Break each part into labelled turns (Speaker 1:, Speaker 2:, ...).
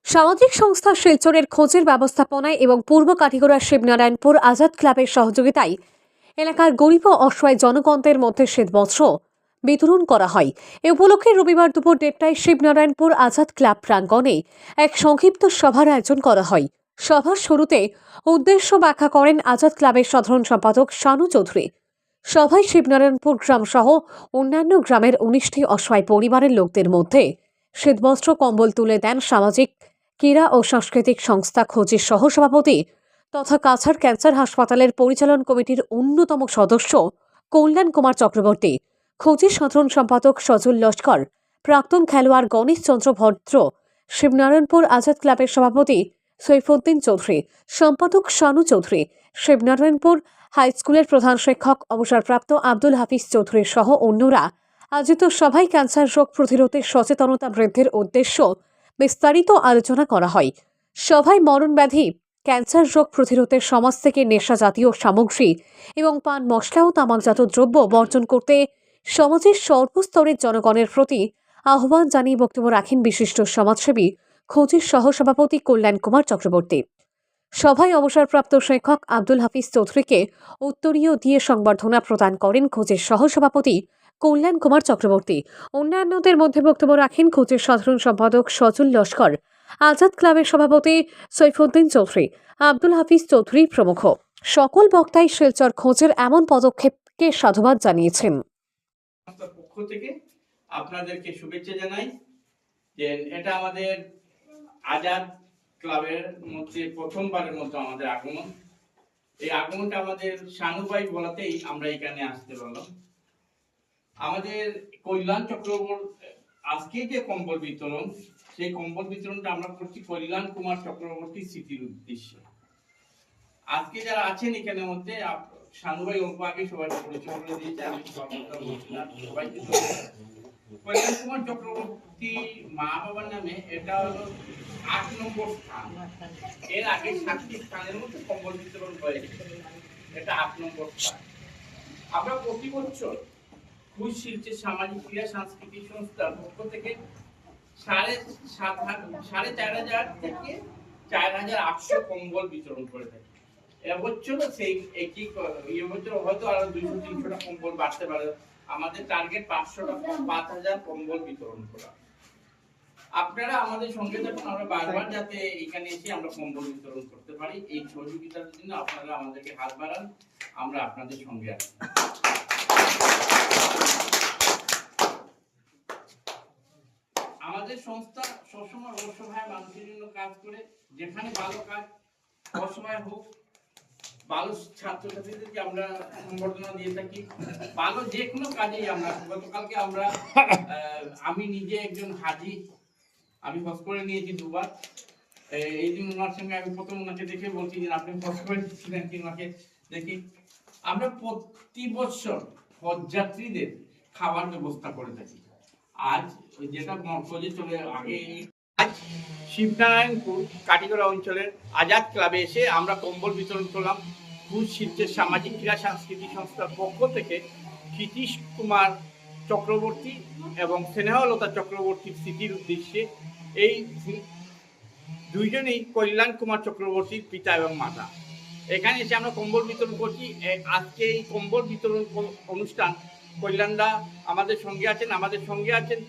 Speaker 1: সামাজিক সংস্থা শিলচরের খোঁজের ব্যবস্থাপনায় এবং পূর্ব কাঠিগড়া শিবনারায়ণপুর আজাদ ক্লাবের সহযোগিতায় এলাকার গরিব ও অসহায় জনগণদের মধ্যে শ্বেতবস্ত্র বিতরণ করা হয়। এ উপলক্ষে রবিবার দুপুর 1:30টায় শিবনারায়ণপুর আজাদ ক্লাব প্রাঙ্গণে এক সংক্ষিপ্ত সভার আয়োজন করা হয়। সভার শুরুতে উদ্দেশ্য ব্যাখ্যা করেন আজাদ ক্লাবের সাধারণ সম্পাদক শানু চৌধুরী। সভায় শিবনারায়ণপুর গ্রাম সহ অন্যান্য গ্রামের 19টি অসহায় পরিবারের লোকদের মধ্যে শ্বেতবস্ত্র কম্বল তুলে দেন সামাজিক ক্রীড়া ও সাংস্কৃতিক সংস্থা খোঁজের সহসভাপতি তথা কাছাড় ক্যান্সার হাসপাতালের পরিচালন কমিটির অন্যতম সদস্য কল্যাণ কুমার চক্রবর্তী, খোঁজের সাধারণ সম্পাদক সজল লস্কর, প্রাক্তন খেলোয়াড় গণেশ চন্দ্র ভদ্র, শিবনারায়ণপুর আজাদ ক্লাবের সভাপতি সৈফুদ্দিন চৌধুরী, সম্পাদক শানু চৌধুরী, শিবনারায়ণপুর হাই স্কুলের প্রধান শিক্ষক অবসরপ্রাপ্ত আব্দুল হাফিজ চৌধুরী সহ অন্যরা আয়োজিত সভায় ক্যান্সার রোগ প্রতিরোধে সচেতনতা বৃদ্ধির উদ্দেশ্য বিস্তারিত আলোচনা করা হয়। সভায় মরণব্যাধি, ক্যান্সার রোগ প্রতিরোধের সমাজ থেকে নেশা জাতীয় সামগ্রী এবং পান মশলা ও তামাকজাত দ্রব্য বর্জন করতে সমাজের সর্বস্তরের জনগণের প্রতি আহ্বান জানিয়ে বক্তব্য রাখেন বিশিষ্ট সমাজসেবী খোঁজের সহসভাপতি কল্যাণ কুমার চক্রবর্তী। সভায় অবসরপ্রাপ্ত শিক্ষক আব্দুল হাফিজ চৌধুরীকে উত্তরীয় দিয়ে সংবর্ধনা প্রদান করেন খোঁজের সহসভাপতি কল্যাণ কুমার চক্রবর্তী। অন্যান্যদের মধ্যে বক্তব্য রাখেন খোঁজের সাধারণ সম্পাদক সজল লস্কর, আজাদ ক্লাবের সভাপতি সৈফুদ্দিন চৌধুরী, আব্দুল হাফিজ চৌধুরী প্রমুখ। সকল বক্তাই শিলচর খোঁজের এমন পদক্ষেপকে সাধুবাদ জানিয়েছেন।
Speaker 2: পক্ষ থেকে আপনাদেরকে শুভেচ্ছা জানাই যে এটা আমাদের আজাদ ক্লাবের মধ্যে প্রথমবারের মতো আমাদের আগমন। এই আগমনটা আমাদের শানুভাই বলাতেই আমরা এখানে আসতে পারলাম। আমাদের কল্যাণ চক্রবর্তী আজকে যে কম্বল বিতরণ, সেই কম্বল বিতরণটা আমরা করছি কল্যাণ কুমার চক্রবর্তী স্মৃতির উদ্দেশ্যে। আজকে যারা আছেন এখানে মধ্যে শানুভাই অল্প আগে সবাই পরিচয় করে দিয়েছে, আমি সবাইকে কল্যাণ কুমার চক্রবর্তী মা বাবার নামে এটা হলো 8 নম্বর স্থান। এর আগে 7টি স্থানের মধ্যে কম্বল বিতরণ হয়েছে, এটা 8 নম্বর স্থান। আমরা প্রতি বছর শিলচর সামাজিক ক্রীড়া সাংস্কৃতিক সংস্থার পক্ষ থেকে 4,500 থেকে 4,800 কম্বল বিতরণ করে থাকি। এবছর সেই একই এবছর হয়তো আরো 200-300টা কম্বল বাড়তে পারে। আমাদের টার্গেট 5,000 কম্বল বিতরণ করা। আপনারা আমাদের সঙ্গে থাকুন, আমরা বারবার যাতে এখানে এসে আমরা কম্বল বিতরণ করতে পারি, এই সহযোগিতার জন্য আপনারা আমাদেরকে হাত বাড়ান, আমরা আপনাদের সঙ্গে আছি। আমাদের সংস্থা সবসময় অসহায় মানুষের জন্য কাজ করে, যেখানে ভালো কাজ, অসহায় হোক, ভালো ছাত্রছাত্রীদেরকে আমরা সম্বর্ধনা দিয়ে থাকি, ভালো যে কোনো কাজেই আমরা। গতকালকে আমরা আমি নিজে একজন হাজি, আমি হজ করে নিয়েছি 2 বার। এই দিন ওনার সঙ্গে আমি প্রথম ওনাকে দেখে বলছি যে আপনি হজ করে দিচ্ছিলেন কি, ওনাকে দেখি। আমরা প্রতি বছর হজযাত্রীদের খাবার ব্যবস্থা করে থাকি। আজ যেটা মর্কজে চলে আগে, আজ শিবনারায়ণপুর কাঠিগড়া অঞ্চলের আজাদ ক্লাবে এসে আমরা কম্বল বিতরণ করলাম। শিলচর সামাজিক ক্রীড়া সাংস্কৃতিক সংস্থার পক্ষ থেকে ক্ষিতীশ কুমার চক্রবর্তী এবং স্নেহলতা চক্রবর্তীর স্মৃতির উদ্দেশ্যে। এই দুইজনেই কল্যাণ কুমার চক্রবর্তীর পিতা এবং মাতা। এখানে এসে আমরা কম্বল বিতরণ করছি। আজকে এই কম্বল বিতরণ অনুষ্ঠান কল্যাণদা আমাদের সঙ্গে আছেন, আমাদের সঙ্গে আছেন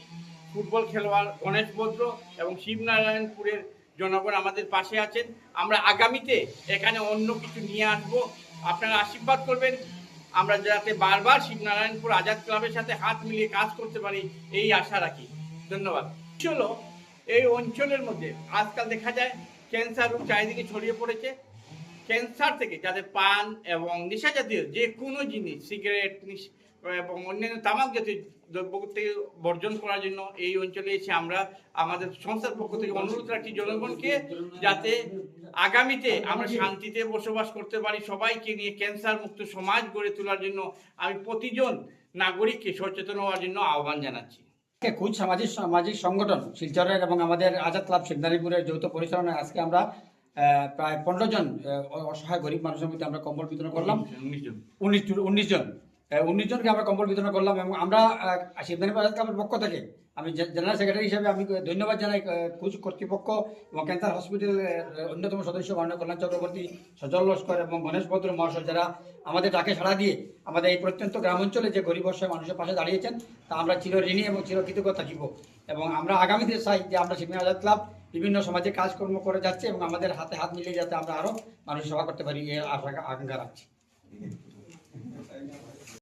Speaker 2: ফুটবল খেলোয়াড় গণেশ ভদ্র এবং শিবনারায়ণপুরের জনগণ আমাদের পাশে আছেন। আমরা আগামীতে এখানে অন্য কিছু নিয়ে আসবো, আপনারা আশীর্বাদ করবেন, আমরা যাতে বারবার শিবনারায়ণপুর আজাদ ক্লাবের সাথে হাত মিলিয়ে কাজ করতে পারি, এই আশা রাখি। ধন্যবাদ। চলো, এই অঞ্চলের মধ্যে আজকাল দেখা যায় ক্যান্সার রোগ চারিদিকে ছড়িয়ে পড়েছে। ক্যান্সার থেকে যাদের পান এবং নেশা জাতীয় যে কোনো জিনিস, সিগারেট এবং অন্যান্য তামাক জাতীয় দ্রব্য থেকে বর্জন করার জন্য এই অঞ্চলে এসে আমরা আমাদের সংস্থার পক্ষ থেকে অনুরোধ রাখছি জনগণকে, যাতে আগামীতে আমরা শান্তিতে বসবাস করতে পারি, সবাইকে নিয়ে ক্যান্সার মুক্ত সমাজ গড়ে তোলার জন্য আমি প্রতিজন নাগরিককে সচেতন হওয়ার জন্য আহ্বান জানাচ্ছি।
Speaker 3: খুঁজ সামাজিক সংগঠন শিলচরের এবং আমাদের আজাদ ক্লাব শিবনারায়ণপুরের যৌথ পরিচালনায় আজকে আমরা প্রায় 15 জন অসহায় গরিব মানুষের মধ্যে আমরা কম্বল বিতরণ করলাম। 19 জনকে আমরা কম্বল বিতরণ করলাম এবং আমরা শিবনারায়ণপুর আজাদ ক্লাবের পক্ষ থেকে আমি জেনারেল সেক্রেটারি হিসেবে আমি ধন্যবাদ জানাই কুচ কর্তৃপক্ষ এবং ক্যান্সার হসপিটালের অন্যতম সদস্য মাননীয় কল্যাণ চক্রবর্তী, সজল লস্কর এবং গণেশ ভদ্র মহাশয়, যারা আমাদের ডাকে সাড়া দিয়ে আমাদের এই প্রত্যন্ত গ্রাম অঞ্চলে যে গরিব অসহায় মানুষের পাশে দাঁড়িয়েছেন, তা আমরা চিরঋণী এবং চিরকৃতজ্ঞ থাকিব। এবং আমরা আগামীতে চাই যে আমরা শিবনী আজাদ ক্লাব বিভিন্ন সমাজে কাজকর্ম করে যাচ্ছে এবং আমাদের হাতে হাত মিলিয়ে যাতে আমরা আরও মানুষ সেবা করতে পারি, এই আশা আকাঙ্ক্ষা রাখছি।